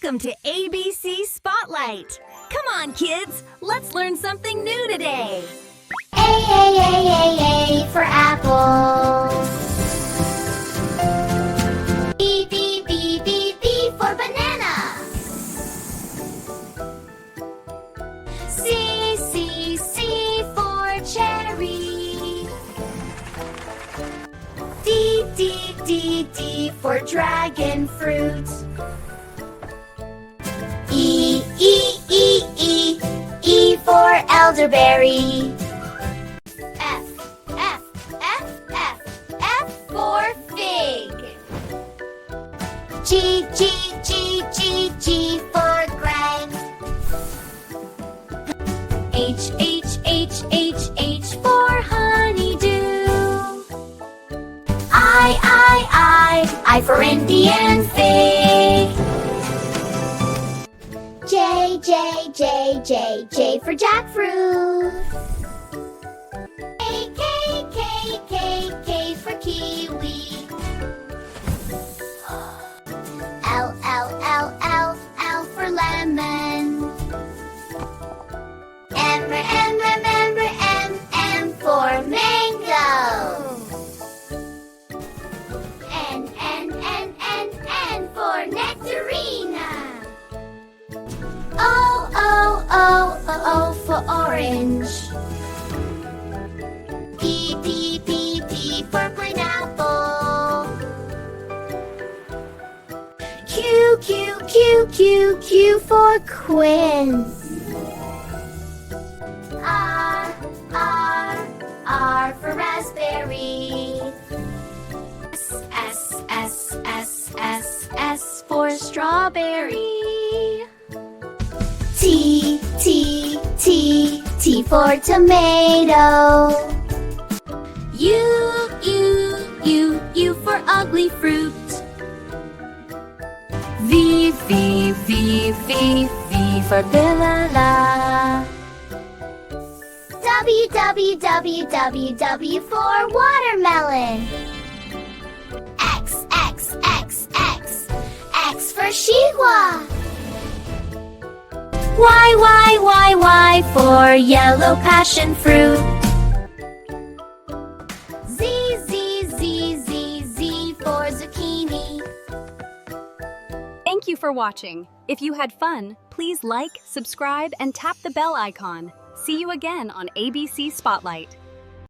Welcome to ABC Spotlight. Come on, kids, let's learn something new today. A for apple. B for banana. C for cherry. D for dragon fruit. E for elderberry. F for fig. G for Greg. H for honeydew. I for Indian fig. J for jackfruit. K for kiwi. L for lemon. M for mango. N for nectarina. O for orange. P for pineapple. Q for quince. R for raspberry. S for strawberry. T for tomato. U for ugly fruit. V for banana. W for watermelon. X for Chihuahua. Y for yellow passion fruit. Z for zucchini. Thank you for watching. If you had fun, please like, subscribe, and tap the bell icon. See you again on ABC Spotlight.